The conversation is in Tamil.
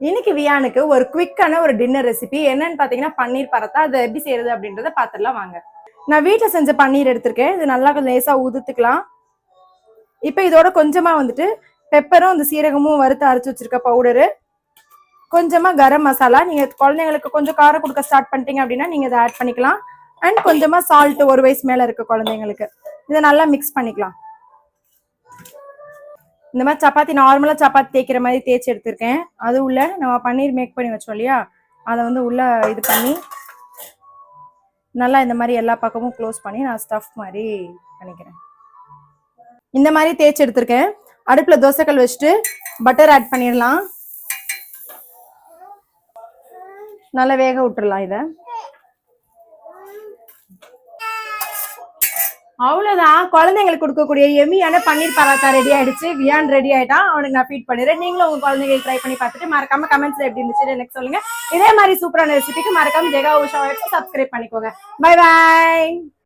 இன்னைக்கு வியானுக்கு ஒரு குவிக்கான ஒரு டின்னர் ரெசிபி என்னன்னு பாத்தீங்கன்னா பன்னீர் பரத்தா. அதை எப்படி செய்யறது அப்படின்றத பாத்துடலாம் வாங்க. நான் வீட்டுல செஞ்ச பன்னீர் எடுத்திருக்கேன். இது நல்லா லேசா ஊதுத்துக்கலாம். இப்ப இதோட கொஞ்சமா வந்துட்டு பெப்பரும் அந்த சீரகமும் வறுத்து அரைச்சு வச்சிருக்க பவுடரு, கொஞ்சமா கரம் மசாலா. நீங்க குழந்தைங்களுக்கு கொஞ்சம் காரம் கொடுக்க ஸ்டார்ட் பண்ணிட்டீங்க அப்படின்னா நீங்க இதை ஆட் பண்ணிக்கலாம். அண்ட் கொஞ்சமா சால்ட், 1 வயசு மேல இருக்க குழந்தைங்களுக்கு. இதை நல்லா மிக்ஸ் பண்ணிக்கலாம். இந்த மாதிரி சப்பாத்தி நார்மலா சப்பாத்தி தேய்க்கிற மாதிரி தேய்ச்சி எடுத்திருக்கேன். அது உள்ள நம்ம பன்னீர் மேக் பண்ணி வச்சோம் இல்லையா, அதை வந்து உள்ள இது பண்ணி நல்லா இந்த மாதிரி எல்லா பக்கமும் க்ளோஸ் பண்ணி நான் ஸ்டஃப் மாதிரி பண்ணிக்கிறேன். இந்த மாதிரி தேய்ச்சி எடுத்திருக்கேன். அடுப்புல தோசைக்கல் வச்சுட்டு பட்டர் ஆட் பண்ணிடலாம். நல்லா வேக விட்டுறலாம். இதை அவ்வளவுதான், குழந்தைங்களுக்கு கொடுக்கக்கூடிய எம்மியான பன்னீர் பராத்தா ரெடி ஆயிடுச்சு. வியான் ரெடி ஆயிட்டான். அவனுக்கு நான் ஃபீட் பண்ணிடுறேன். நீங்களும் உங்க குழந்தைங்களுக்கு ட்ரை பண்ணி பார்த்துட்டு மறக்காம கமெண்ட்ஸ்ல எப்படி இருந்துச்சு எனக்கு சொல்லுங்க. இதே மாதிரி சூப்பரான ரெசிபிக்கு மறக்காம ஜெகா உஷா சப்ஸ்கிரைப் பண்ணிக்கோங்க. Bye bye.